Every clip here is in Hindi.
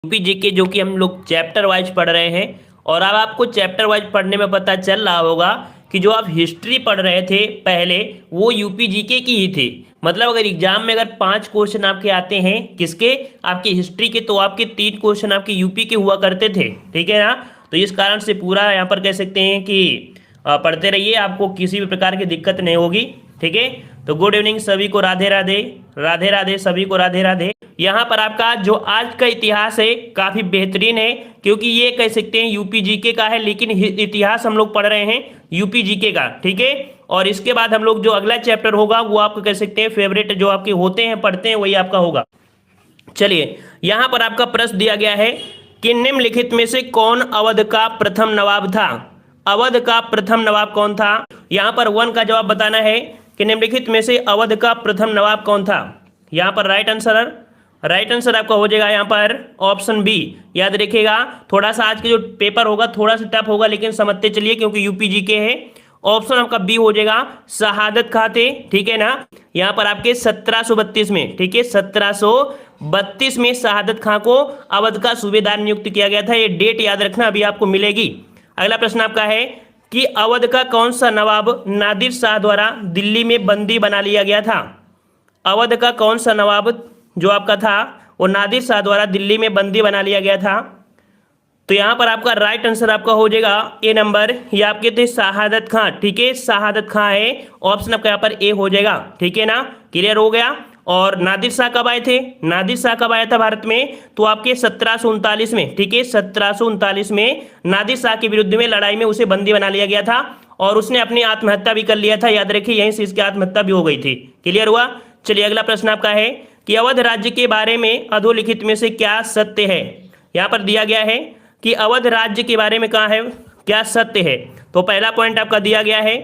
यूपी जीके जो कि हम लोग चैप्टर वाइज पढ़ रहे हैं। और अब आपको चैप्टर वाइज पढ़ने में पता चल रहा होगा कि जो आप हिस्ट्री पढ़ रहे थे पहले वो यूपी जीके की ही थी। मतलब अगर एग्जाम में अगर 5 क्वेश्चन आपके आते हैं किसके, आपकी हिस्ट्री के, तो आपके 3 क्वेश्चन आपके यूपी के हुआ करते थे। ठीक है ना। तो इस कारण से पूरा यहाँ पर कह सकते हैं कि पढ़ते रहिए, आपको किसी भी प्रकार की दिक्कत नहीं होगी। ठीक है। तो गुड इवनिंग सभी को, राधे राधे, राधे राधे सभी को, राधे राधे। यहाँ पर आपका जो आज का इतिहास है काफ़ी बेहतरीन है, क्योंकि ये कह सकते हैं यूपी जीके का है, लेकिन इतिहास हम लोग पढ़ रहे हैं यूपी जीके का। ठीक है। और इसके बाद हम लोग जो अगला चैप्टर होगा वो आपको कह सकते हैं फेवरेट जो आपके होते हैं पढ़ते हैं वही आपका होगा। चलिए, यहाँ पर आपका प्रश्न दिया गया है कि निम्नलिखित में से कौन अवध का प्रथम नवाब था। अवध का प्रथम नवाब कौन था। यहाँ पर 1 का जवाब बताना है कि निम्नलिखित में से अवध का प्रथम नवाब कौन था। यहाँ पर राइट आंसर आपका हो जाएगा यहाँ पर ऑप्शन बी। याद रखिएगा, थोड़ा सा आज के जो पेपर होगा थोड़ा सा टफ होगा, लेकिन समझते चलिए क्योंकि यूपी जीके है। ऑप्शन आपका बी हो जाएगा, शहादत खां थे। ठीक है ना। यहाँ पर आपके 1732 में, ठीक है, 1732 में शहादत खां को अवध का सूबेदार नियुक्त किया गया था। ये डेट याद रखना, अभी आपको मिलेगी। अगला प्रश्न आपका है कि अवध का कौन सा नवाब नादिर शाह द्वारा दिल्ली में बंदी बना लिया गया था। अवध का कौन सा नवाब जो आपका था वो नादिर शाह द्वारा दिल्ली में बंदी बना लिया गया था। तो यहाँ पर आपका राइट आंसर आपका हो जाएगा ए नंबर, ये आपके थे शहादत खां। ठीक है, शहादत खां है ऑप्शन आपका यहाँ पर ए हो जाएगा। ठीक है ना, क्लियर हो गया। और नादिर शाह कब आए थे, नादिर शाह कब आया था भारत में, तो आपके 1739 में। ठीक है, 1739 में नादिर शाह के विरुद्ध में लड़ाई में उसे बंदी बना लिया गया था और उसने अपनी आत्महत्या भी कर लिया था। याद रखिए, यहीं से इसकी आत्महत्या भी हो गई थी। क्लियर हुआ। चलिए, अगला प्रश्न आपका है कि अवध राज्य के बारे में अधोलिखित में से क्या सत्य है। यहाँ पर दिया गया है कि अवध राज्य के बारे में कहा है क्या सत्य है। तो पहला पॉइंट आपका दिया गया है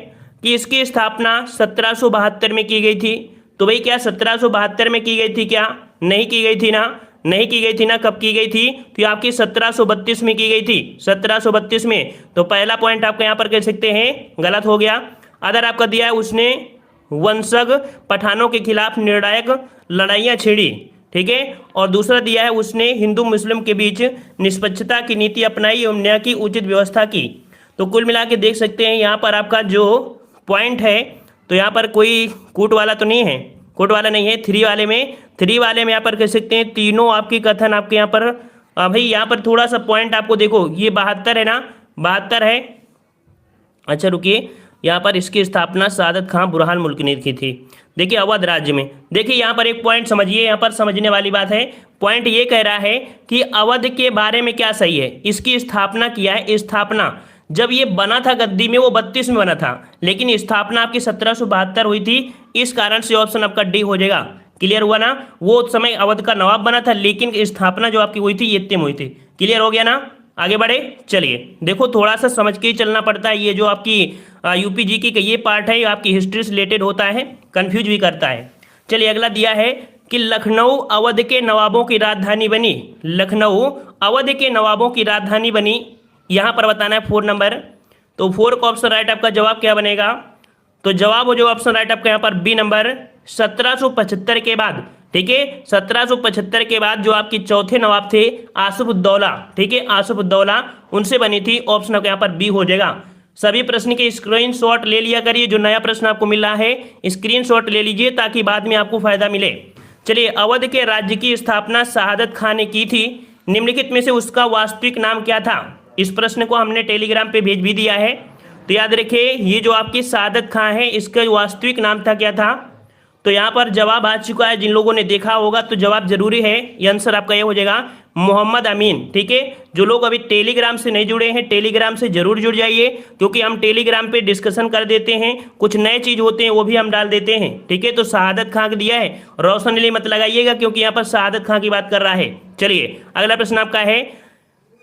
कि इसकी स्थापना 1772 में की गई थी। तो भाई क्या 1772 में की गई थी क्या, नहीं की गई थी ना, नहीं की गई थी ना। कब की गई थी, तो आपकी 1732 में की गई थी, 1732 में। तो पहला पॉइंट आपका यहाँ पर कह सकते हैं गलत हो गया। अदर आपका दिया है उसने वंशज पठानों के खिलाफ निर्णायक लड़ाइयाँ छेड़ी। ठीक है। और दूसरा दिया है उसने हिंदू मुस्लिम के बीच निष्पक्षता की नीति अपनाई एवं न्याय की उचित व्यवस्था की। तो कुल मिला के देख सकते हैं यहाँ पर आपका जो पॉइंट है, तो यहाँ पर कोई कूट वाला तो नहीं है, कूट वाला नहीं है। 3 वाले में यहाँ पर कह सकते हैं तीनों आपकी कथन आपके यहाँ पर भाई यहाँ पर थोड़ा सा पॉइंट आपको देखो, ये 72 है ना, 72 है। अच्छा रुकिए, यहाँ पर इसकी स्थापना शहादत खां बुरहान मुल्क ने की थी। देखिए अवध राज्य में, देखिए यहाँ पर एक पॉइंट समझिए, यहाँ पर समझने वाली बात है। पॉइंट ये कह रहा है कि अवध के बारे में क्या सही है, इसकी स्थापना किया है। स्थापना जब ये बना था गद्दी में वो 32 में बना था, लेकिन स्थापना आपकी 1772 हुई थी। इस कारण से ऑप्शन आपका डी हो जाएगा। क्लियर हुआ ना। वो समय अवध का नवाब बना था, लेकिन स्थापना जो आपकी हुई थी ये इतने में हुई थी। क्लियर हो गया ना। आगे बढ़े। चलिए देखो, थोड़ा सा समझ के ही चलना पड़ता है। ये जो आपकी यूपी जीके का ये पार्ट है, आपकी हिस्ट्री से रिलेटेड होता है, कंफ्यूज भी करता है। चलिए अगला दिया है कि लखनऊ अवध के नवाबों की राजधानी बनी। लखनऊ अवध के नवाबों की राजधानी बनी, यहाँ पर बताना है 4 नंबर। तो 4 का ऑप्शन राइट आपका जवाब क्या बनेगा, तो जवाब हो जो ऑप्शन राइट आपका यहाँ पर बी नंबर, 1775 के बाद। ठीक है, 1775 के बाद जो आपके चौथे नवाब थे आसिफउद्दौला, ठीक है, आसिफउद्दौला, उनसे बनी थी। ऑप्शन आपका यहाँ पर बी हो जाएगा। सभी प्रश्न के स्क्रीनशॉट ले लिया करिए, जो नया प्रश्न आपको मिल रहा है स्क्रीनशॉट ले लीजिए ताकि बाद में आपको फायदा मिले। चलिए, अवध के राज्य की स्थापना शहादत खां ने की थी। निम्नलिखित में से उसका वास्तविक नाम क्या था। इस प्रश्न को हमने टेलीग्राम पे भेज भी दिया है, तो याद रखिए ये जो आपकी शहादत खां है इसका वास्तविक नाम था क्या था। तो यहाँ पर जवाब आ चुका है, जिन लोगों ने देखा होगा तो जवाब जरूरी है। ये आंसर आपका ये हो जाएगा मोहम्मद अमीन। ठीक है, जो लोग अभी टेलीग्राम से नहीं जुड़े हैं टेलीग्राम से जरूर जुड़ जाइए, क्योंकि हम टेलीग्राम पे डिस्कशन कर देते हैं, कुछ नए चीज होते हैं वो भी हम डाल देते हैं। ठीक है, तो शहादत खां का दिया है, रोशन अली मत लगाइएगा क्योंकि यहाँ पर शहादत खां की बात कर रहा है। चलिए अगला प्रश्न आपका है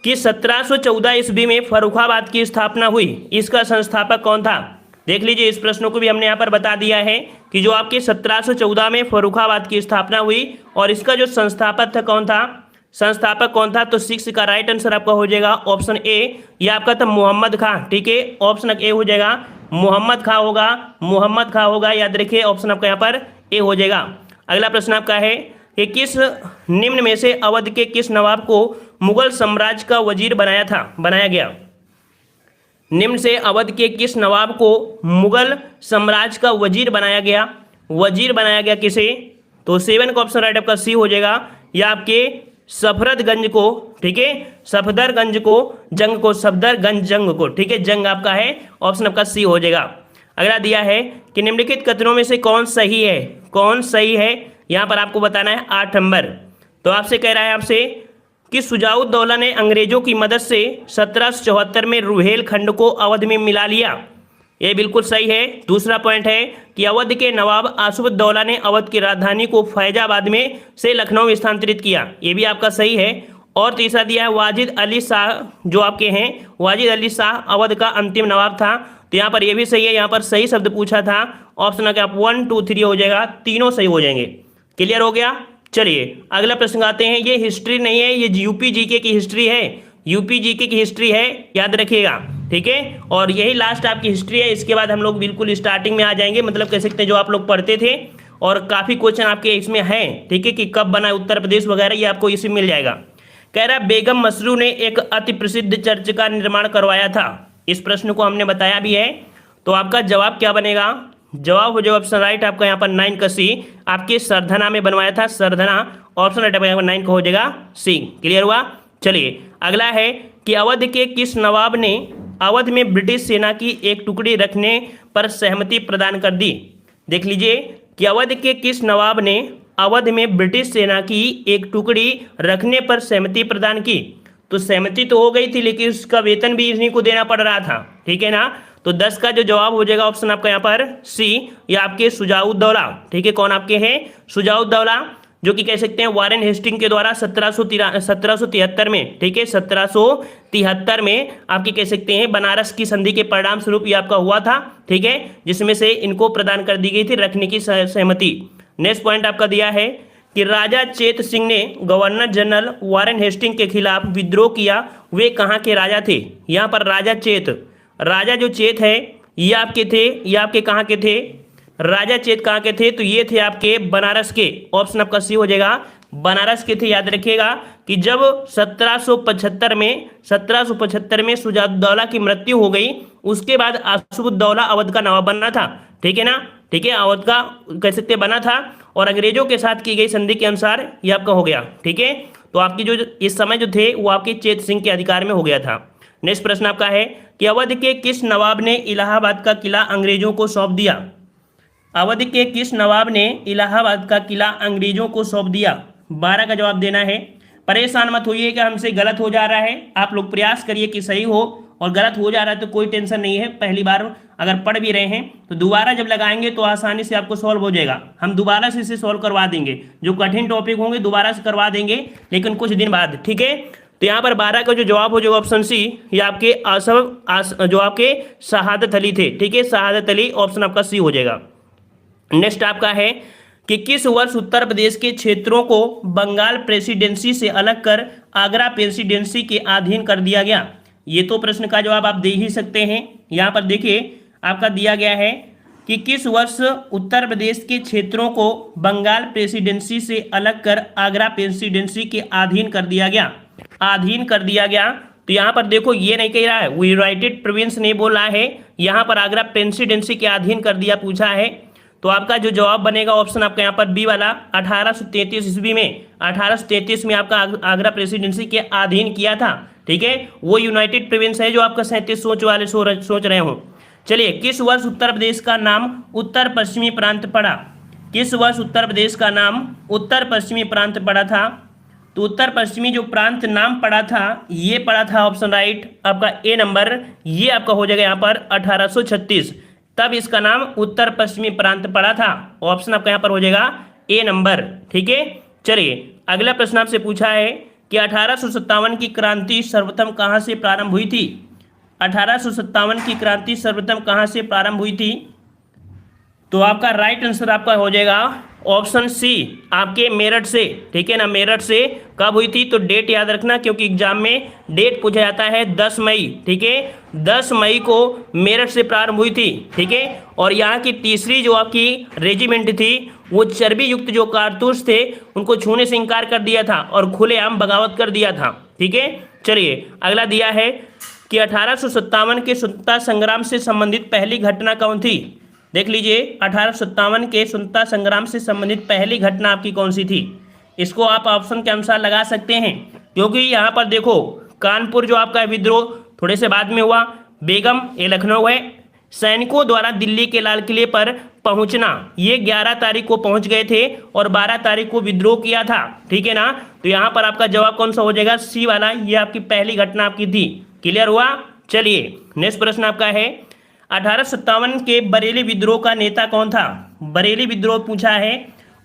कि 1714 ईस्वी में फर्रुखाबाद की स्थापना हुई, इसका संस्थापक कौन था। देख लीजिए, इस प्रश्न को भी हमने यहाँ पर बता दिया है कि जो आपके 1714 में फर्रुखाबाद की स्थापना हुई और इसका जो संस्थापक था कौन था, संस्थापक कौन था। तो 6 का राइट आंसर आपका हो जाएगा ऑप्शन ए, ये आपका था मोहम्मद खां। ठीक है, ऑप्शन ए हो जाएगा मोहम्मद खां होगा, मोहम्मद खां होगा। याद रखिए ऑप्शन आपका यहाँ पर ए हो जाएगा। अगला प्रश्न आपका है कि किस निम्न में से अवध के किस नवाब को मुगल साम्राज्य का वजीर बनाया गया। निम्न से अवध के किस नवाब को मुगल साम्राज्य का वजीर बनाया गया? वजीर बनाया गया किसे? तो 7 का ऑप्शन राइट आपका सी हो जाएगा। या आपके सफदरगंज को, ठीक है, सफदरगंज को, सफदरगंज जंग को, ठीक है, जंग आपका है, ऑप्शन आपका सी हो जाएगा। अगला दिया है कि निम्नलिखित कथनों में से कौन सही है? कौन सही है यहाँ पर आपको बताना है 8 नंबर। तो आपसे कह रहा है आपसे कि शुजाउद्दौला ने अंग्रेजों की मदद से 1774 में रुहेलखंड को अवध में मिला लिया। ये बिल्कुल सही है। दूसरा पॉइंट है कि अवध के नवाब आसिफउद्दौला ने अवध की राजधानी को फैजाबाद में से लखनऊ में स्थानांतरित किया। ये भी आपका सही है। और तीसरा दिया है वाजिद अली शाह, जो आपके हैं वाजिद अली शाह अवध का अंतिम नवाब था। तो यहाँ पर ये भी सही है। यहाँ पर सही शब्द पूछा था, ऑप्शन का 1 2 3 हो जाएगा, तीनों सही हो जाएंगे। क्लियर हो गया। चलिए अगला प्रश्न आते हैं। ये हिस्ट्री नहीं है, ये यूपी जीके की हिस्ट्री है, यूपी जीके की हिस्ट्री है, याद रखिएगा, ठीक है। और यही लास्ट आपकी हिस्ट्री है। इसके बाद हम लोग बिल्कुल स्टार्टिंग में आ जाएंगे, मतलब कह सकते हैं जो आप लोग पढ़ते थे, और काफ़ी क्वेश्चन आपके इसमें हैं, ठीक है, कि कब बना उत्तर प्रदेश वगैरह, ये आपको इसमें मिल जाएगा। कह रहा बेगम मसरू ने एक अति प्रसिद्ध चर्च का निर्माण करवाया था। इस प्रश्न को हमने बताया भी है। तो आपका जवाब क्या बनेगा? जवाब हो जाएगा ऑप्शन राइट आपका यहाँ पर 9 का सी, आपके सरधना में बनवाया था, सरधना, ऑप्शन राइट आपका 9 का हो जाएगा सी। क्लियर हुआ। चलिए अगला है कि अवध के किस नवाब ने अवध में ब्रिटिश सेना की एक टुकड़ी रखने पर सहमति प्रदान कर दी? देख लीजिए कि अवध के किस नवाब ने अवध में ब्रिटिश सेना की एक टुकड़ी रखने पर सहमति प्रदान की। तो सहमति तो हो गई थी, लेकिन उसका वेतन भी इन्हीं को देना पड़ रहा था, ठीक है ना। तो 10 का जो जवाब हो जाएगा ऑप्शन आपका यहाँ पर सी, या आपके शुजाउद्दौला, ठीक है। कौन आपके हैं? शुजाउद्दौला, जो कि कह सकते हैं वारेन हेस्टिंग के द्वारा 1773 में, ठीक है, 1773 में आपके कह सकते हैं बनारस की संधि के परिणाम स्वरूप ये आपका हुआ था, ठीक है, जिसमें से इनको प्रदान कर दी गई थी रखने की सहमति। नेक्स्ट पॉइंट आपका दिया है कि राजा चेत सिंह ने गवर्नर जनरल वारेन हेस्टिंग के खिलाफ विद्रोह किया, वे कहाँ के राजा थे? यहाँ पर राजा चेत, राजा जो चेत है ये आपके थे, ये आपके कहाँ के थे? राजा चेत कहाँ के थे? तो ये थे आपके बनारस के, ऑप्शन आपका सी हो जाएगा, बनारस के थे। याद रखिएगा कि जब 1775 में शुजाउद्दौला की मृत्यु हो गई, उसके बाद आसिफउद्दौला अवध का नवाब बनना था, ठीक है ना, ठीक है, अवध का कह सकते बना था, और अंग्रेजों के साथ की गई संधि के अनुसार ये आपका हो गया, ठीक है। तो आपकी जो इस समय जो थे वो आपके चेत सिंह के अधिकार में हो गया था। नेक्स्ट प्रश्न आपका है कि अवध के किस नवाब ने इलाहाबाद का किला अंग्रेजों को सौंप दिया? अवध के किस नवाब ने इलाहाबाद का किला अंग्रेजों को सौंप दिया? 12 का जवाब देना है। परेशान मत होइए कि हमसे गलत हो जा रहा है, आप लोग प्रयास करिए कि सही हो, और गलत हो जा रहा है तो कोई टेंशन नहीं है। पहली बार अगर पढ़ भी रहे हैं तो दोबारा जब लगाएंगे तो आसानी से आपको सॉल्व हो जाएगा। हम दोबारा से इसे सॉल्व करवा देंगे, जो कठिन टॉपिक होंगे दोबारा से करवा देंगे, लेकिन कुछ दिन बाद, ठीक है। तो यहाँ पर 12 का जो जवाब हो जाएगा ऑप्शन सी, ये आपके जो आपके शहादत अली थे, ठीक है, शहादत अली, ऑप्शन आपका सी हो जाएगा। नेक्स्ट आपका है कि किस वर्ष उत्तर प्रदेश के क्षेत्रों को बंगाल प्रेसिडेंसी से अलग कर आगरा प्रेसिडेंसी के अधीन कर दिया गया? ये तो प्रश्न का जवाब आप दे ही सकते हैं। यहाँ पर देखिए आपका दिया गया है कि किस वर्ष उत्तर प्रदेश के क्षेत्रों को बंगाल प्रेसिडेंसी से अलग कर आगरा प्रेसिडेंसी के अधीन कर दिया गया, अधीन कर दिया गया। तो यहाँ पर देखो ये नहीं कह रहा है, यूनाइटेड प्रोविंस नहीं बोल रहा है, यहाँ पर आगरा प्रेसिडेंसी के अधीन कर दिया पूछा है। तो आपका जो जवाब बनेगा ऑप्शन आपका यहाँ पर बी वाला, 1833 ईस्वी में, 1833 में आपका आगरा प्रेसिडेंसी के अधीन किया था, ठीक है। वो यूनाइटेड प्रोविंस है जो आपका 37 सोच वाले सोच रहे हो। चलिए किस वर्ष उत्तर प्रदेश का नाम उत्तर पश्चिमी प्रांत पड़ा? किस वर्ष उत्तर प्रदेश का नाम उत्तर पश्चिमी प्रांत पड़ा था? तो उत्तर पश्चिमी जो प्रांत नाम पड़ा था, ये पड़ा था ऑप्शन राइट आपका ए नंबर, ये आपका हो जाएगा यहाँ पर 1836, तब इसका नाम उत्तर पश्चिमी प्रांत पड़ा था, ऑप्शन आपका यहाँ पर हो जाएगा ए नंबर, ठीक है। चलिए अगला प्रश्न आपसे पूछा है कि 1857 की क्रांति सर्वप्रथम कहाँ से प्रारंभ हुई थी? 1857 की क्रांति सर्वप्रथम कहाँ से प्रारंभ हुई थी? तो आपका राइट आंसर आपका हो जाएगा ऑप्शन सी, आपके मेरठ से, ठीक है ना, मेरठ से। कब हुई थी? तो डेट याद रखना, क्योंकि एग्जाम में डेट पूछा जाता है 10 मई, ठीक है, 10 मई को मेरठ से प्रारंभ हुई थी, ठीक है। और यहाँ की तीसरी जो आपकी रेजिमेंट थी, वो चर्बी युक्त जो कारतूस थे उनको छूने से इनकार कर दिया था और खुलेआम बगावत कर दिया था, ठीक है। चलिए अगला दिया है कि 1857 के स्वतंत्रता संग्राम से संबंधित पहली घटना कौन थी। देख लीजिए 1857 के स्वतंत्रता संग्राम से संबंधित पहली घटना आपकी कौन सी थी। इसको आप ऑप्शन के अनुसार लगा सकते हैं, क्योंकि यहाँ पर देखो कानपुर जो आपका विद्रोह थोड़े से बाद में हुआ, बेगम ये लखनऊ है, सैनिकों द्वारा दिल्ली के लाल किले पर पहुंचना ये 11 तारीख को पहुंच गए थे और 12 तारीख को विद्रोह किया था, ठीक है ना। तो यहाँ पर आपका जवाब कौन सा हो जाएगा, सी वाला, ये आपकी पहली घटना आपकी थी। क्लियर हुआ। चलिए नेक्स्ट प्रश्न आपका है 1857 के बरेली विद्रोह का नेता कौन था। बरेली विद्रोह पूछा है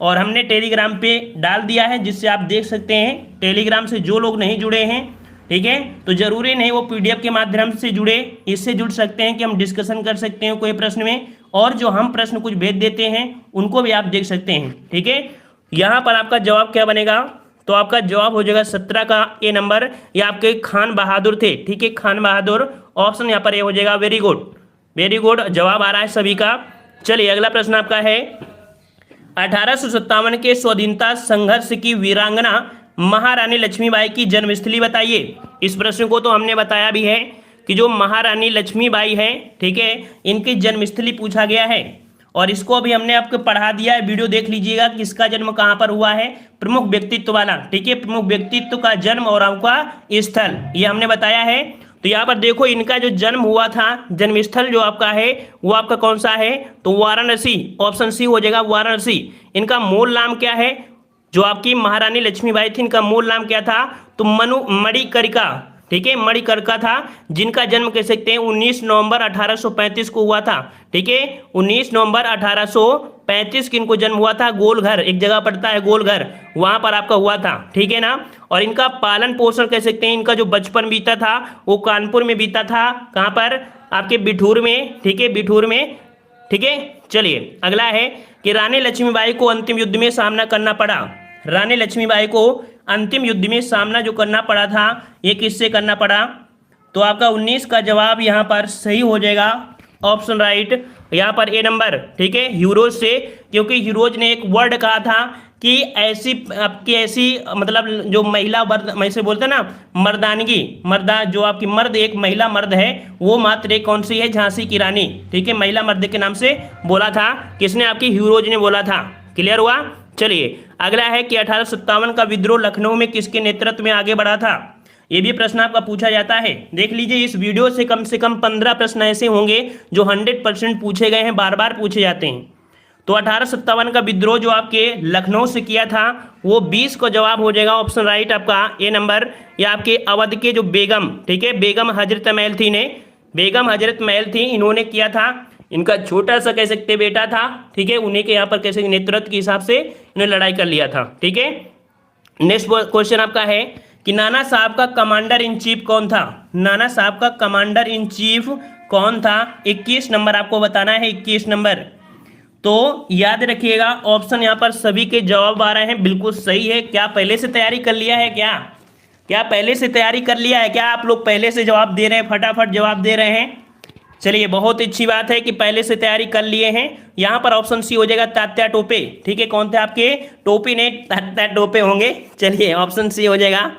और हमने टेलीग्राम पे डाल दिया है, जिससे आप देख सकते हैं। टेलीग्राम से जो लोग नहीं जुड़े हैं, ठीक है, तो जरूरी नहीं वो पीडीएफ के माध्यम से जुड़े, इससे जुड़ सकते हैं कि हम डिस्कशन कर सकते हैं कोई प्रश्न में, और जो हम प्रश्न कुछ भेज देते हैं उनको भी आप देख सकते हैं, ठीक है। यहाँ पर आपका जवाब क्या बनेगा, तो आपका जवाब हो जाएगा 17 का ए नंबर, ये आपके खान बहादुर थे, ठीक है, खान बहादुर। ऑप्शन यहाँ पर ये हो जाएगा। वेरी गुड, वेरी गुड, जवाब आ रहा है सभी का। चलिए अगला प्रश्न आपका है 1857 के स्वाधीनता संघर्ष की वीरांगना महारानी लक्ष्मीबाई की जन्मस्थली बताइए। इस प्रश्न को तो हमने बताया भी है कि जो महारानी लक्ष्मीबाई है, ठीक है, इनकी जन्मस्थली पूछा गया है, और इसको अभी हमने आपको पढ़ा दिया है। वीडियो देख लीजिएगा किसका जन्म कहाँ पर हुआ है, प्रमुख व्यक्तित्व वाला, ठीक है, प्रमुख व्यक्तित्व का जन्म और आपका स्थल ये हमने बताया है। तो यहाँ पर देखो इनका जो जन्म हुआ था, जन्मस्थल जो आपका है वो आपका कौन सा है, तो वाराणसी, ऑप्शन सी हो जाएगा वाराणसी। इनका मूल नाम क्या है, जो आपकी महारानी लक्ष्मीबाई थी इनका मूल नाम क्या था, तो मणिकर्णिका, ठीक है, मणिकर्णिका था, जिनका जन्म कह सकते हैं 19 नवंबर 1835 को हुआ था, ठीक है, 19 नवंबर 1835 को इनको जन्म हुआ था। गोलघर एक जगह पड़ता है, गोलघर, वहां पर आपका हुआ था, ठीक है ना। और इनका पालन पोषण कह सकते हैं, इनका जो बचपन बीता था वो कानपुर में बीता था, कहाँ पर, आपके बिठूर में, ठीक है, बिठूर में, ठीक है। चलिए अगला है कि रानी लक्ष्मीबाई को अंतिम युद्ध में सामना करना पड़ा। रानी लक्ष्मीबाई को अंतिम युद्ध में सामना जो करना पड़ा था ये किससे करना पड़ा, तो आपका 19 का जवाब यहाँ पर सही हो जाएगा, ऑप्शन राइट, यहाँ पर ए नंबर, ठीक है, हीरोज से। क्योंकि हीरोज ने एक वर्ड कहा था कि ऐसी आपकी ऐसी मतलब जो महिला वर्द ऐसे बोलते हैं ना, मर्दानगी, मर्दा जो आपकी मर्द एक महिला मर्द है वो मात्र एक कौन सी है, झांसी की रानी, ठीक है, महिला मर्द के नाम से बोला था, किसने, आपकी हीरोज ने बोला था। क्लियर हुआ। चलिए अगला है कि 1857 का विद्रोह लखनऊ में किसके नेतृत्व में आगे बढ़ा था। ये भी प्रश्न आपका पूछा जाता है। देख लीजिए इस वीडियो से कम 15 प्रश्न ऐसे होंगे जो 100% पूछे गए हैं, बार बार पूछे जाते हैं। तो 1857 का विद्रोह जो आपके लखनऊ से किया था वो 20 को जवाब हो जाएगा, ऑप्शन राइट आपका ए नंबर। या आपके अवध के जो बेगम, ठीक है, बेगम हजरत महल थी ने, बेगम हजरत महल थी, इन्होंने किया था। इनका छोटा सा कह सकते बेटा था, ठीक है, उन्हीं के यहाँ पर कैसे नेतृत्व के हिसाब से इन्होंने लड़ाई कर लिया था, ठीक है। नेक्स्ट क्वेश्चन आपका है कि नाना साहब का कमांडर इन चीफ कौन था। नाना साहब का कमांडर इन चीफ कौन था, 21 नंबर आपको बताना है, 21 नंबर। तो याद रखिएगा ऑप्शन यहाँ पर सभी के जवाब आ रहे हैं, बिल्कुल सही है। क्या पहले से तैयारी कर लिया है, क्या पहले से तैयारी कर लिया है, क्या आप लोग पहले से जवाब दे रहे हैं, फटाफट जवाब दे रहे हैं। चलिए बहुत अच्छी बात है कि पहले से तैयारी कर लिए हैं। यहाँ पर ऑप्शन सी हो जाएगा तात्या टोपे, ठीक है, कौन थे आपके, टोपी ने तात्या टोपे होंगे। चलिए ऑप्शन सी हो जाएगा।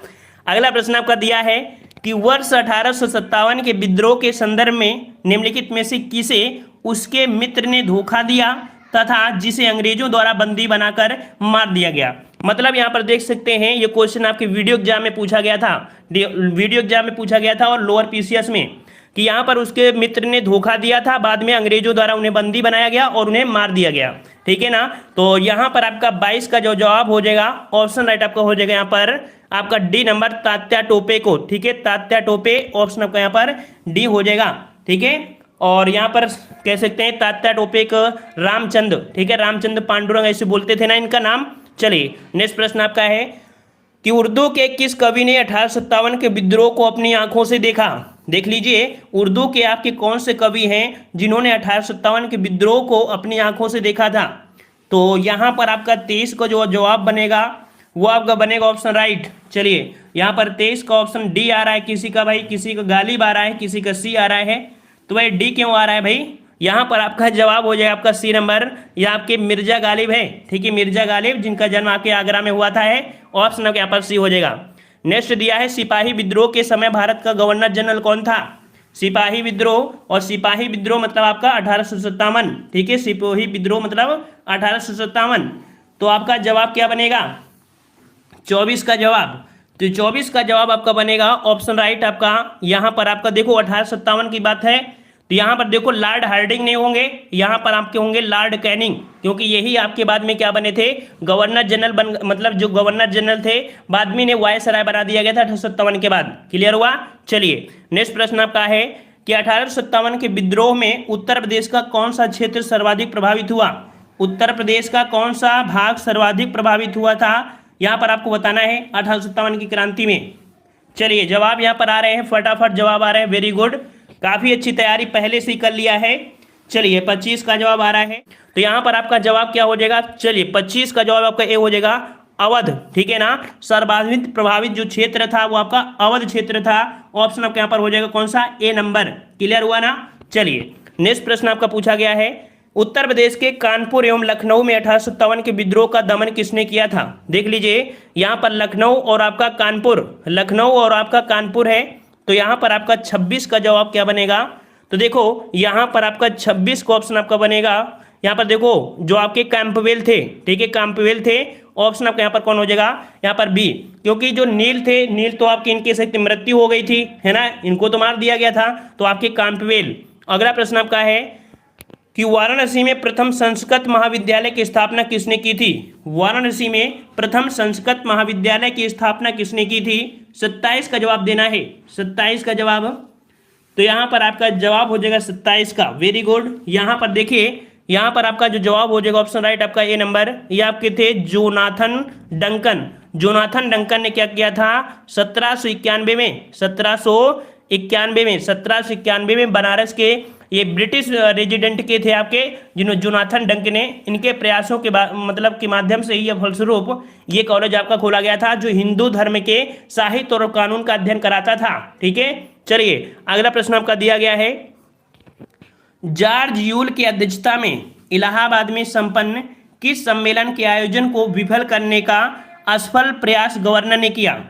अगला प्रश्न आपका दिया है कि वर्ष 1857 के विद्रोह के संदर्भ में निम्नलिखित में से किसे उसके मित्र ने धोखा दिया तथा जिसे अंग्रेजों द्वारा बंदी बनाकर मार दिया गया। मतलब यहाँ पर देख सकते हैं ये क्वेश्चन आपके वीडियो एग्जाम में पूछा गया था, वीडियो एग्जाम में पूछा गया था और लोअर पीसीएस में, कि यहाँ पर उसके मित्र ने धोखा दिया था, बाद में अंग्रेजों द्वारा उन्हें बंदी बनाया गया और उन्हें मार दिया गया, ठीक है ना। तो यहाँ पर आपका 22 का जो जवाब हो जाएगा, ऑप्शन राइट आपका हो जाएगा यहाँ पर आपका डी नंबर, तात्या टोपे को, ठीक है, तात्या टोपे, ऑप्शन आपका यहाँ पर डी हो जाएगा, ठीक है। और यहाँ पर कह सकते हैं तात्या टोपे को रामचंद्र, ठीक है, रामचंद्र पांडुरंग ऐसे बोलते थे ना इनका नाम। चलिए नेक्स्ट प्रश्न आपका है कि उर्दू के किस कवि ने 1857 के विद्रोह को अपनी आंखों से देखा। देख लीजिए उर्दू के आपके कौन से कवि हैं जिन्होंने 1857 के विद्रोह को अपनी आंखों से देखा था। तो यहाँ पर आपका 23 का जो जवाब बनेगा वो आपका बनेगा ऑप्शन राइट। चलिए यहाँ पर 23 का ऑप्शन डी आ रहा है, किसी का भाई, किसी का गालिब आ रहा है, किसी का सी आ रहा है। तो भाई डी क्यों आ रहा है भाई, यहाँ पर आपका जवाब हो जाएगा आपका सी नंबर, या आपके मिर्जा गालिब है, ठीक है, मिर्जा गालिब जिनका जन्म आपके आगरा में हुआ था है, ऑप्शन यहाँ पर सी हो जाएगा। नेक्स्ट दिया है सिपाही विद्रोह के समय भारत का गवर्नर जनरल कौन था। सिपाही विद्रोह, और सिपाही विद्रोह मतलब आपका 1857, ठीक है, सिपाही विद्रोह मतलब 1857। तो आपका जवाब क्या बनेगा 24 का जवाब। तो 24 का जवाब आपका बनेगा ऑप्शन राइट आपका। यहां पर आपका देखो 1857 की बात है, तो यहां पर देखो लॉर्ड हार्डिंग नहीं होंगे, यहां पर आपके होंगे लॉर्ड कैनिंग, क्योंकि यही आपके बाद में क्या बने थे, गवर्नर जनरल बन, मतलब जो गवर्नर जनरल थे बाद में ने वायसराय बना दिया गया था 1857 के बाद। क्लियर हुआ। चलिए नेक्स्ट प्रश्न आपका है कि 1857 के विद्रोह में उत्तर प्रदेश का कौन सा क्षेत्र सर्वाधिक प्रभावित हुआ। उत्तर प्रदेश का कौन सा भाग सर्वाधिक प्रभावित हुआ था, यहां पर आपको बताना है 1857 की क्रांति में। चलिए जवाब यहां पर आ रहे हैं, फटाफट जवाब आ रहे हैं, वेरी गुड, काफी अच्छी तैयारी पहले से ही कर लिया है। चलिए 25 का जवाब आ रहा है, तो यहां पर आपका जवाब क्या हो जाएगा, चलिए 25 का जवाब आपका ए हो जाएगा, अवध, ठीक है ना। सर्वाधिक प्रभावित जो क्षेत्र था वो आपका अवध क्षेत्र था। ऑप्शन आपका यहां पर हो जाएगा कौन सा, ए नंबर। क्लियर हुआ ना। चलिए नेक्स्ट प्रश्न आपका पूछा गया है, उत्तर प्रदेश के कानपुर एवं लखनऊ में 1857 के विद्रोह का दमन किसने किया था। देख लीजिए यहां पर लखनऊ और आपका कानपुर, लखनऊ और आपका कानपुर है, तो यहां पर आपका 26 का जवाब क्या बनेगा। तो देखो यहां पर आपका 26 का ऑप्शन आपका बनेगा, यहां पर देखो जो आपके कैंपवेल थे, ठीक है, कैंपवेल थे। ऑप्शन आपका यहां पर कौन हो जाएगा, यहां पर बी, क्योंकि जो नील थे, नील तो आपकी इनकी से मृत्यु हो गई थी, है ना, इनको तो मार दिया गया था, तो आपके कैंपवेल। अगला प्रश्न आपका है कि वाराणसी में प्रथम संस्कृत महाविद्यालय की स्थापना किसने की थी। वाराणसी में प्रथम संस्कृत महाविद्यालय की स्थापना किसने की थी। 27 का जवाब देना है, 27 का जवाब। तो यहां पर आपका जवाब हो जाएगा 27 का, वेरी गुड। यहां पर देखिए, यहां पर आपका जो जवाब हो जाएगा ऑप्शन राइट आपका ए नंबर, ये आपके थे जोनाथन डंकन। जोनाथन डंकन ने क्या किया था 1791 में, 1791 में बनारस के ये ब्रिटिश रेजिडेंट के थे आपके, जिन्होंने जोनाथन डंकन ने, इनके प्रयासों के मतलब के माध्यम से ही फलस्वरूप ये कॉलेज आपका खोला गया था, जो हिंदू धर्म के साहित्य और कानून का अध्ययन कराता था। ठीक है, चलिए अगला प्रश्न आपका दिया गया है, जॉर्ज यूल की अध्यक्षता में इलाहाबाद में संपन्न किस सम्मेलन के आयोजन को विफल करने का असफल प्रयास गवर्नर ने किया।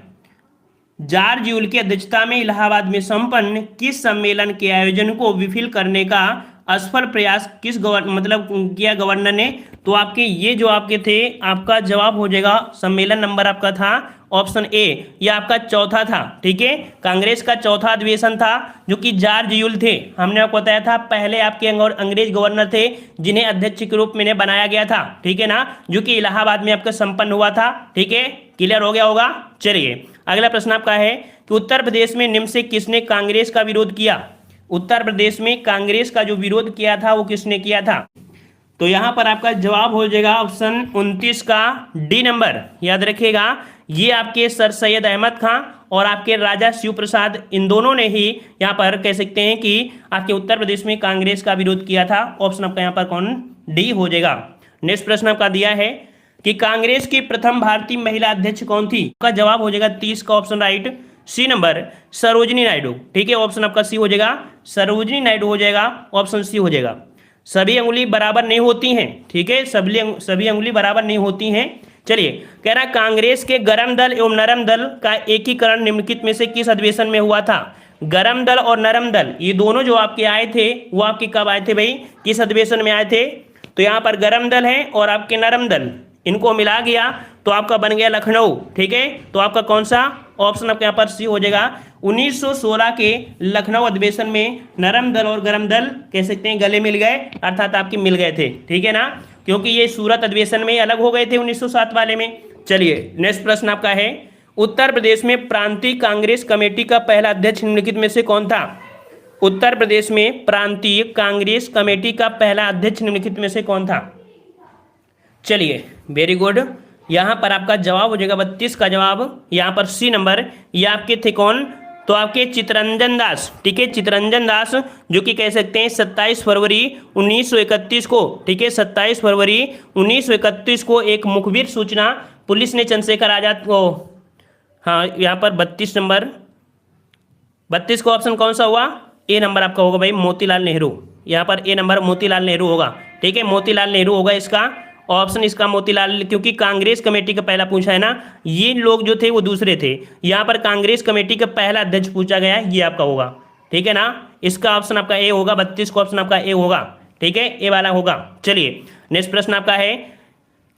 जॉर्ज यूल की अध्यक्षता में इलाहाबाद में संपन्न किस सम्मेलन के आयोजन को विफल करने का असफल प्रयास किस मतलब किया गवर्नर ने। तो आपके ये जो आपके थे, आपका जवाब हो जाएगा, सम्मेलन नंबर आपका था ऑप्शन ए, यह आपका चौथा था। ठीक है, कांग्रेस का चौथा अधिवेशन था, जो कि जॉर्ज यूल थे, हमने आपको बताया था पहले आपके अंग्रेज गवर्नर थे, जिन्हें अध्यक्ष के रूप में बनाया गया था। ठीक है ना, जो कि इलाहाबाद में आपका संपन्न हुआ था। ठीक है, क्लियर हो गया होगा। चलिए अगला प्रश्न आपका है कि उत्तर प्रदेश में निम्न से किसने कांग्रेस का विरोध किया। उत्तर प्रदेश में कांग्रेस का जो विरोध किया था वो किसने किया था। तो यहां पर आपका जवाब हो जाएगा ऑप्शन 29 का डी नंबर। याद रखिएगा, ये आपके सर सैयद अहमद खां और आपके राजा शिव प्रसाद, इन दोनों ने ही यहां पर कह सकते हैं कि आपके उत्तर प्रदेश में कांग्रेस का विरोध किया था। ऑप्शन आपका यहां पर कौन, डी हो जाएगा। नेक्स्ट प्रश्न आपका दिया है कि कांग्रेस की प्रथम भारतीय महिला अध्यक्ष कौन थी। का जवाब हो जाएगा 30 का option right, C number, Sarojini Naidu. ठीक है, ऑप्शन आपका सी हो जाएगा, सरोजिनी नायडू हो जाएगा, ऑप्शन सी हो जाएगा। सभी अंगुली बराबर नहीं होती हैं। ठीक है, सभी अंगुली बराबर नहीं होती हैं। चलिए, कह रहा कांग्रेस के गरम दल एवं नरम दल का एकीकरण निम्नलिखित में से किस अधिवेशन में हुआ था। गरम दल और नरम दल ये दोनों जो आपके आए थे वो आपके कब आए थे भाई, किस अधिवेशन में आए थे। तो यहाँ पर गरम दल है और आपके नरम दल, इनको मिला गया तो आपका बन गया लखनऊ। ठीक है, तो आपका कौन सा ऑप्शन आपके यहाँ पर सी हो जाएगा। 1916 के लखनऊ अधिवेशन में नरम दल और गरम दल कह सकते हैं गले मिल गए, अर्थात आपके मिल गए थे। ठीक है ना, क्योंकि ये सूरत अधिवेशन में अलग हो गए थे 1907 वाले में। चलिए नेक्स्ट प्रश्न आपका है, उत्तर प्रदेश में प्रांतीय कांग्रेस कमेटी का पहला अध्यक्ष निम्नलिखित में से कौन था। उत्तर प्रदेश में प्रांतीय कांग्रेस कमेटी का पहला अध्यक्ष निम्नलिखित में से कौन था। चलिए वेरी गुड, यहां पर आपका जवाब हो जाएगा 32 का जवाब, यहां पर सी नंबर, ये आपके थे कौन, तो आपके चितरंजन दास। ठीक है, चितरंजन दास, जो कि कह सकते हैं 27 फरवरी 1931 को, ठीक है 27 फरवरी 1931 को एक मुखबिर सूचना पुलिस ने चंद्रशेखर आजाद को, हाँ यहाँ पर 32 नंबर, 32 का ऑप्शन कौन सा हुआ, ए नंबर आपका होगा भाई, मोतीलाल नेहरू। यहाँ पर ए नंबर मोतीलाल नेहरू होगा। ठीक है, मोतीलाल नेहरू होगा इसका ऑप्शन इसका मोतीलाल, क्योंकि कांग्रेस कमेटी का पहला पूछा है ना, ये लोग जो थे वो दूसरे थे, यहाँ पर कांग्रेस कमेटी का पहला अध्यक्ष पूछा गया है, ये आपका होगा। ठीक है ना, इसका ऑप्शन आपका ए होगा, 32 का ऑप्शन आपका ए होगा। ठीक है, ए वाला होगा। चलिए नेक्स्ट प्रश्न आपका है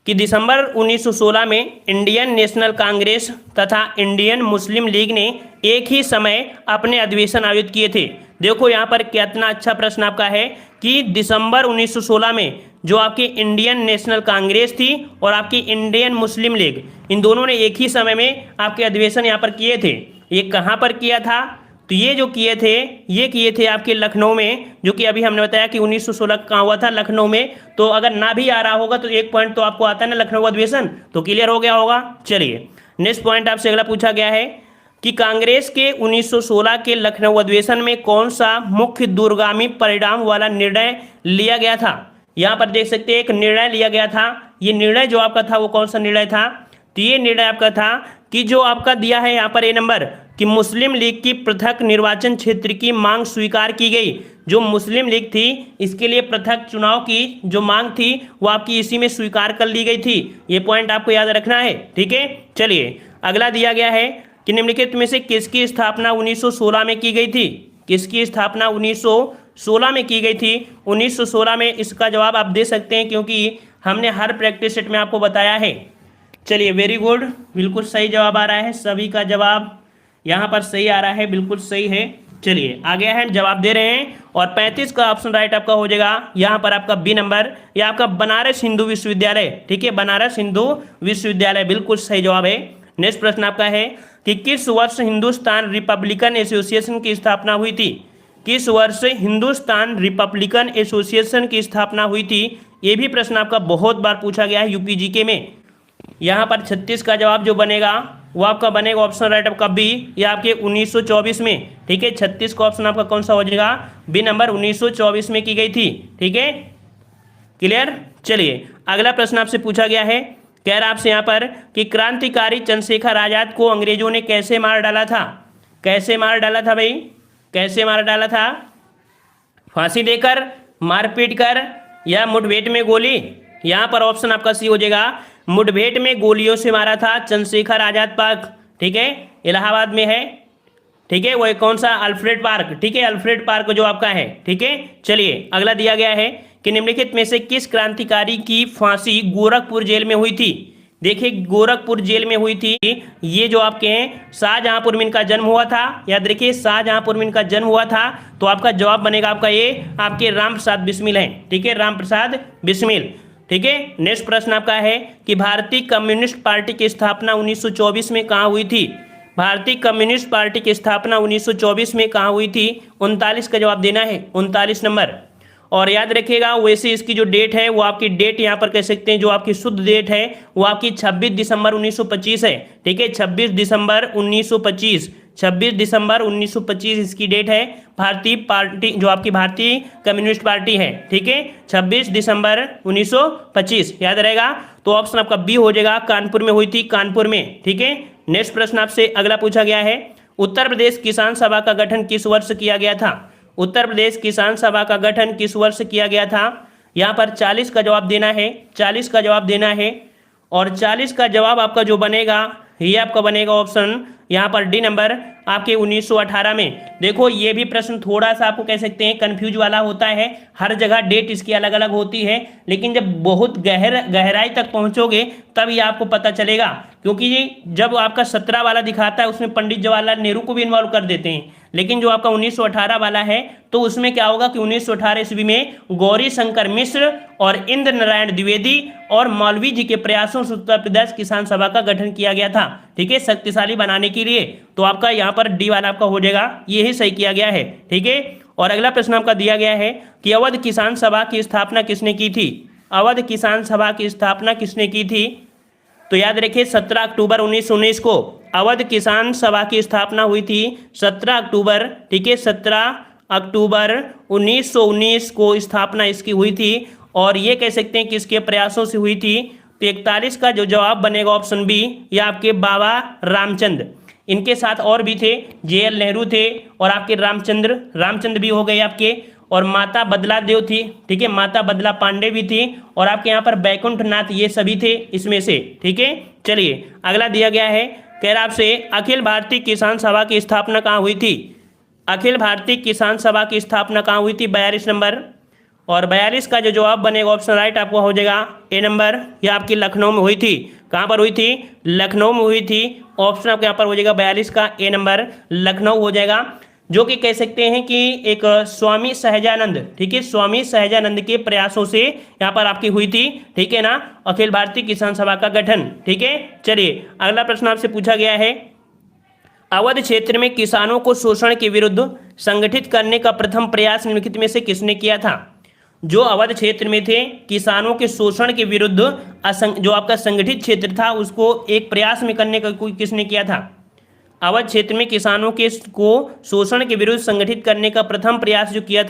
कि दिसंबर 1916 में इंडियन नेशनल कांग्रेस तथा इंडियन मुस्लिम लीग ने एक ही समय अपने अधिवेशन आयोजित किए थे। देखो यहाँ पर कितना अच्छा प्रश्न आपका है कि दिसंबर 1916 में जो आपकी इंडियन नेशनल कांग्रेस थी और आपकी इंडियन मुस्लिम लीग, इन दोनों ने एक ही समय में आपके अधिवेशन यहाँ पर किए थे। ये कहाँ पर किया था? तो ये जो किए थे, ये किए थे आपके लखनऊ में, जो कि अभी हमने बताया कि 1916 कहाँ हुआ था, लखनऊ में। तो अगर ना भी आ रहा होगा तो एक पॉइंट तो आपको आता है ना, लखनऊ अधिवेशन, तो क्लियर हो गया होगा। चलिए नेक्स्ट पॉइंट आपसे अगला पूछा गया है कि कांग्रेस के 1916 के लखनऊ अधिवेशन में कौन सा मुख्य दूरगामी परिणाम वाला निर्णय लिया गया था। यहाँ पर देख सकते हैं एक निर्णय लिया गया था। ये निर्णय जो आपका था वो कौन सा निर्णय था? तो ये निर्णय आपका था कि जो आपका दिया है यहाँ पर ए नंबर कि मुस्लिम लीग की पृथक निर्वाचन क्षेत्र की मांग स्वीकार की गई। जो मुस्लिम लीग थी इसके लिए पृथक चुनाव की जो मांग थी वो आपकी इसी में स्वीकार कर ली गई थी। ये पॉइंट आपको याद रखना है। ठीक है, चलिए अगला दिया गया है कि निम्नलिखित में से किसकी स्थापना 1916 में की गई थी। किसकी स्थापना 1916 में की गई थी? 1916 में इसका जवाब आप दे सकते हैं क्योंकि हमने हर प्रैक्टिस सेट में आपको बताया है। चलिए वेरी गुड, बिल्कुल सही जवाब आ रहा है। सभी का जवाब यहाँ पर सही आ रहा है, बिल्कुल सही है। चलिए आगे है, जवाब दे रहे हैं और 35 का ऑप्शन राइट आपका हो जाएगा। यहाँ पर आपका बी नंबर, या आपका बनारस हिंदू विश्वविद्यालय। ठीक है, बनारस हिंदू विश्वविद्यालय बिल्कुल सही जवाब है। नेक्स्ट प्रश्न आपका है कि किस वर्ष हिंदुस्तान रिपब्लिकन एसोसिएशन की स्थापना हुई थी। किस वर्ष हिंदुस्तान रिपब्लिकन एसोसिएशन की स्थापना हुई थी? ये भी प्रश्न आपका बहुत बार पूछा गया है यूपी जीके में। यहाँ पर 36 का जवाब जो बनेगा वो आपका बनेगा ऑप्शन राइट आपका बी, या आपके 1924 में। ठीक है, 36 का ऑप्शन आपका कौन सा हो जाएगा? बी नंबर, 1924 में की गई थी। ठीक है, क्लियर। चलिए अगला प्रश्न आपसे पूछा गया है, कह रहा आपसे यहाँ पर कि क्रांतिकारी चंद्रशेखर आजाद को अंग्रेजों ने कैसे मार डाला था। कैसे मार डाला था भाई? कैसे मार डाला था? फांसी देकर, मारपीट कर, या मुठभेड़ में गोली? यहाँ पर ऑप्शन आपका सी हो जाएगा, मुठभेड़ में गोलियों से मारा था चंद्रशेखर आजाद पार्क। ठीक है, इलाहाबाद में है। ठीक है, वो कौन सा? Alfred park. ठीक है, अल्फ्रेड पार्क जो आपका है। ठीक है, चलिए अगला दिया गया है कि निम्नलिखित में से किस क्रांतिकारी की फांसी गोरखपुर जेल में हुई थी। देखिए गोरखपुर जेल में हुई थी। ये जो आपके हैं शाहजहांपुर में इनका जन्म हुआ था। याद रखिए शाहजहांपुर में इनका जन्म हुआ था। तो आपका जवाब बनेगा आपका ये, आपके राम प्रसाद बिस्मिल है। ठीक है, राम प्रसाद बिस्मिल। ठीक है, नेक्स्ट प्रश्न आपका है कि भारतीय कम्युनिस्ट पार्टी की स्थापना 1924 में कहाँ हुई थी। भारतीय कम्युनिस्ट पार्टी की स्थापना 1924 में कहाँ हुई थी? 39 का जवाब देना है, 39 नंबर। और याद रखिएगा वैसे इसकी जो डेट है वो आपकी डेट यहाँ पर कह सकते हैं, जो आपकी शुद्ध डेट है वो आपकी 26 दिसंबर 1925 है। ठीक है, 26 दिसंबर 1925, 26 दिसंबर 1925 इसकी डेट है। भारतीय पार्टी जो आपकी भारतीय कम्युनिस्ट पार्टी है। ठीक है, 26 दिसंबर 1925 याद रहेगा। तो ऑप्शन आपका बी हो जाएगा, कानपुर में हुई थी, कानपुर में। ठीक है, नेक्स्ट प्रश्न आपसे अगला पूछा गया है, उत्तर प्रदेश किसान सभा का गठन किस वर्ष किया गया था। उत्तर प्रदेश किसान सभा का गठन किस वर्ष किया गया था? यहाँ पर 40 का जवाब देना है, 40 का जवाब देना है। और 40 का जवाब आपका जो बनेगा ये आपका बनेगा ऑप्शन यहाँ पर डी नंबर, आपके 1918 में। देखो ये भी प्रश्न थोड़ा सा आपको कह सकते हैं कंफ्यूज वाला होता है, हर जगह डेट इसकी अलग अलग होती है, लेकिन जब बहुत गहराई तक पहुंचोगे तब ये आपको पता चलेगा। क्योंकि जब आपका 17 वाला दिखाता है उसमें पंडित जवाहरलाल नेहरू को भी इन्वॉल्व कर देते हैं, लेकिन जो आपका 1918 वाला है तो उसमें क्या होगा कि 1918 ईस्वी में गौरी शंकर मिश्र और इंद्र नारायण द्विवेदी और मौलवी जी के प्रयासों से उत्तर प्रदेश किसान सभा का गठन किया गया था। ठीक है, शक्तिशाली बनाने के लिए। तो आपका यहाँ पर डी वाला आपका हो जाएगा, ये ही सही किया गया है। ठीक है, और अगला प्रश्न आपका दिया गया है कि अवध किसान सभा की स्थापना किसने की थी। अवध किसान सभा की स्थापना किसने की थी? तो याद रखिए 17 अक्टूबर 1919 को अवध किसान सभा की स्थापना हुई थी, 17 अक्टूबर। ठीक है, 17 अक्टूबर 1919 को स्थापना इसकी हुई थी। और ये कह सकते हैं कि इसके प्रयासों से हुई थी। तो 41 का जो जवाब बनेगा ऑप्शन बी, या आपके बाबा रामचंद्र। इनके साथ और भी थे, JL नेहरू थे और आपके रामचंद्र भी हो गए आपके। और माता बदला देव थी, ठीक है, माता बदला पांडे भी थी, और आपके यहाँ पर बैकुंठ नाथ, ये सभी थे इसमें से, ठीक है। चलिए अगला दिया गया है, कह रहा आपसे अखिल भारतीय किसान सभा की स्थापना कहाँ हुई थी। अखिल भारतीय किसान सभा की स्थापना कहाँ हुई थी, 42 नंबर। और 42 का जो जवाब बनेगा ऑप्शन राइट आपको हो जाएगा ए नंबर, यह आपकी लखनऊ में हुई थी। कहाँ पर हुई थी, लखनऊ में हुई थी। ऑप्शन आपके यहाँ पर हो जाएगा 42 का ए नंबर, लखनऊ हो जाएगा, जो कि कह सकते हैं कि एक स्वामी सहजानंद, ठीक है, स्वामी सहजानंद के प्रयासों से यहाँ पर आपकी हुई थी, ठीक है ना, अखिल भारतीय किसान सभा का गठन, ठीक है। चलिए अगला प्रश्न आपसे पूछा गया है, अवध क्षेत्र में किसानों को शोषण के विरुद्ध संगठित करने का प्रथम प्रयास निम्नलिखित में से किसने किया था। जो अवध क्षेत्र में थे किसानों के शोषण के विरुद्ध जो आपका संगठित क्षेत्र था उसको एक प्रयास में करने का कोई किसने किया था। अवध क्षेत्र में किसानों के को शोषण के विरुद्ध संगठित करने का प्रथम प्रयास जो किया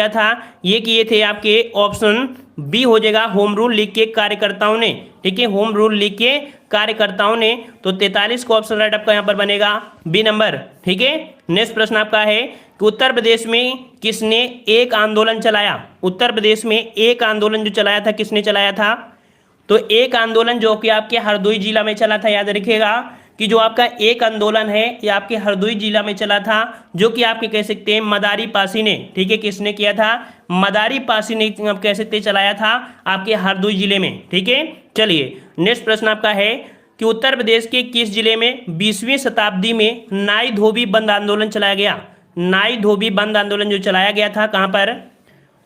था ये किए थे आपके ऑप्शन बी हो जाएगा, होम रूल लीग के कार्यकर्ताओं ने, ठीक है, होम रूल लीग के कार्यकर्ताओं ने। तो 43 का ऑप्शन राइट आपका यहाँ पर बनेगा बी नंबर, ठीक है। नेक्स्ट प्रश्न आपका है कि उत्तर प्रदेश में किसने एक आंदोलन चलाया। उत्तर प्रदेश में एक आंदोलन जो चलाया था किसने चलाया था। तो एक आंदोलन जो कि आपके हरदोई जिला में चला था, याद रखिएगा कि जो आपका एक आंदोलन है ये आपके हरदोई जिला में चला था, जो कि आपके कह सकते हैं मदारी पासी ने, ठीक है, किसने किया था, मदारी पासी ने आप कह सकते चलाया था आपके हरदोई जिले में, ठीक है। चलिए नेक्स्ट प्रश्न आपका है कि उत्तर प्रदेश के किस जिले में 20वीं शताब्दी में नाई धोबी बंद आंदोलन चलाया गया। नाई धोबी बंद आंदोलन जो चलाया गया था कहाँ पर,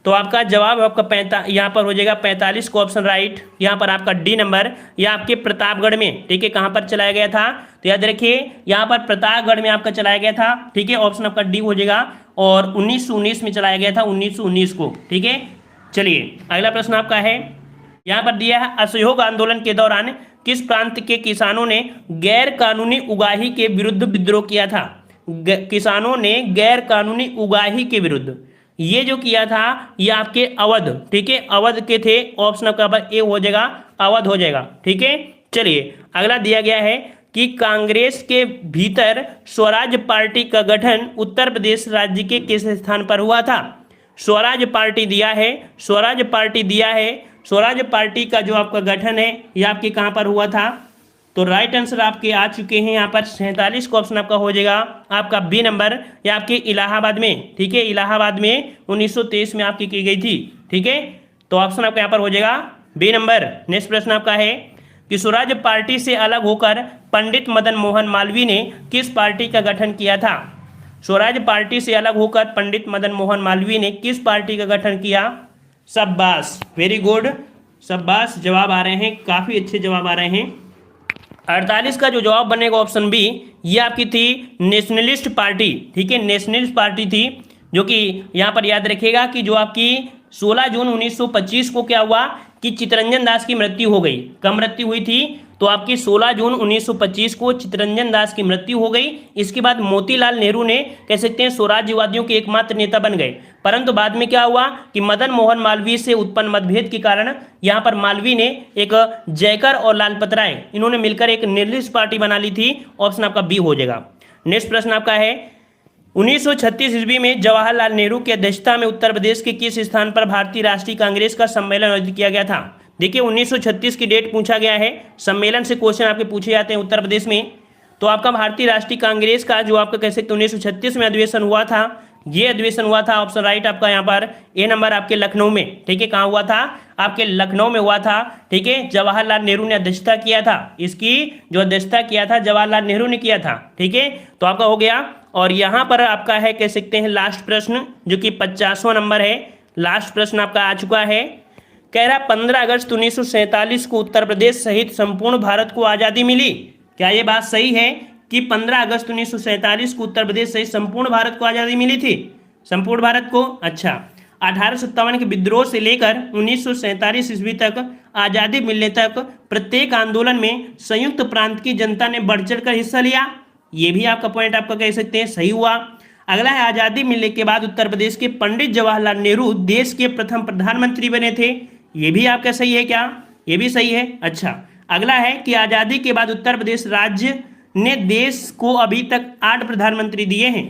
तो आपका जवाब आपका यहाँ पर हो जाएगा 45 को ऑप्शन राइट, यहाँ पर आपका डी नंबर, या आपके प्रतापगढ़ में, ठीक है, कहाँ पर चलाया गया था, तो याद रखिए यहाँ पर प्रतापगढ़ में आपका चलाया गया था, ठीक है, ऑप्शन आपका डी हो जाएगा, और 1919 में चलाया गया था, 1919 को, ठीक है। चलिए अगला प्रश्न आपका है, यहाँ पर दिया है असहयोग आंदोलन के दौरान किस प्रांत के किसानों ने गैर कानूनी उगाही के विरुद्ध विद्रोह किया था। किसानों ने गैर कानूनी उगाही के विरुद्ध ये जो किया था ये आपके अवध, ठीक है, अवध के थे, ऑप्शन आपका ए हो जाएगा, अवध हो जाएगा, ठीक है। चलिए अगला दिया गया है कि कांग्रेस के भीतर स्वराज पार्टी का गठन उत्तर प्रदेश राज्य के किस स्थान पर हुआ था। स्वराज पार्टी दिया है, स्वराज पार्टी दिया है, स्वराज पार्टी का जो आपका गठन है ये आपके कहाँ पर हुआ था। तो राइट आंसर आपके आ चुके हैं यहाँ पर 47 का ऑप्शन आपका हो जाएगा आपका बी नंबर, या आपके इलाहाबाद में, ठीक है, इलाहाबाद में 1923 में आपकी की गई थी, ठीक है। तो ऑप्शन आपका यहाँ पर हो जाएगा बी नंबर। नेक्स्ट प्रश्न आपका है कि स्वराज पार्टी से अलग होकर पंडित मदन मोहन मालवीय ने किस पार्टी का गठन किया था। स्वराज पार्टी से अलग होकर पंडित मदन मोहन मालवीय ने किस पार्टी का गठन किया। शाबाश, वेरी गुड, शाबाश, जवाब आ रहे हैं, काफ़ी अच्छे जवाब आ रहे हैं। 48 का जो जवाब बनेगा ऑप्शन बी, ये आपकी थी नेशनलिस्ट पार्टी, ठीक है, नेशनलिस्ट पार्टी थी, जो कि यहाँ पर याद रखिएगा कि जो आपकी 16 जून 1925 को क्या हुआ कि चित्तरंजन दास की मृत्यु हो गई। कब मृत्यु हुई थी, तो आपकी 16 जून 1925 को चित्तरंजन दास की मृत्यु हो गई। इसके बाद मोतीलाल नेहरू ने कह सकते हैं स्वराज्यवादियों के एकमात्र नेता बन गए, परंतु बाद में क्या हुआ कि मदन मोहन मालवीय से उत्पन्न मतभेद के कारण यहाँ पर मालवीय ने एक जयकर और लालपत राय इन्होंने मिलकर एक नेशनलिस्ट पार्टी बना ली थी। ऑप्शन आपका बी हो जाएगा। नेक्स्ट प्रश्न आपका है 1936 ईस्वी में जवाहरलाल नेहरू की अध्यक्षता में उत्तर प्रदेश के किस स्थान पर भारतीय राष्ट्रीय कांग्रेस का सम्मेलन आयोजित किया गया था। देखिए 1936 की डेट पूछा गया है, सम्मेलन से क्वेश्चन आपके पूछे जाते हैं उत्तर प्रदेश में। तो आपका भारतीय राष्ट्रीय कांग्रेस का जो आपका कह सकते 1936 में अधिवेशन हुआ था, ये अधिवेशन हुआ था, ऑप्शन राइट आपका यहाँ पर ए नंबर, आपके लखनऊ में, ठीक है। कहाँ हुआ था, आपके लखनऊ में हुआ था, ठीक है। जवाहरलाल नेहरू ने अध्यक्षता किया था, इसकी जो अध्यक्षता किया था जवाहरलाल नेहरू ने किया था, ठीक है। तो आपका हो गया। और यहाँ पर आपका है कह सकते हैं लास्ट प्रश्न, जो कि 50वां नंबर है, लास्ट प्रश्न आपका आ चुका है। कह रहा 15 अगस्त 1947 को उत्तर प्रदेश सहित संपूर्ण भारत को आज़ादी मिली। क्या ये बात सही है कि 15 अगस्त 1947 को उत्तर प्रदेश सहित संपूर्ण भारत को आज़ादी मिली थी, संपूर्ण भारत को। अच्छा, 1857 के विद्रोह से लेकर 1947 ईस्वी तक आज़ादी मिलने तक प्रत्येक आंदोलन में संयुक्त प्रांत की जनता ने बढ़ चढ़ कर हिस्सा लिया। ये भी आपका पॉइंट आपका कह सकते हैं सही हुआ। अगला है आज़ादी मिलने के बाद उत्तर प्रदेश के पंडित जवाहरलाल नेहरू देश के प्रथम प्रधानमंत्री बने थे। ये भी आपका सही है क्या, ये भी सही है। अच्छा, अगला है कि आज़ादी के बाद उत्तर प्रदेश राज्य ने देश को अभी तक 8 प्रधानमंत्री दिए हैं।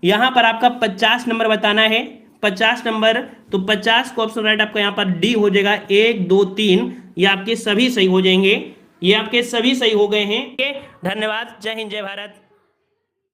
यहाँ पर आपका 50 नंबर बताना है, 50 नंबर, तो 50 को ऑप्शन राइट आपका यहाँ पर डी हो जाएगा। 1 2 3 ये आपके सभी सही हो जाएंगे, ये आपके सभी सही हो गए हैं। धन्यवाद। जय हिंद, जय भारत।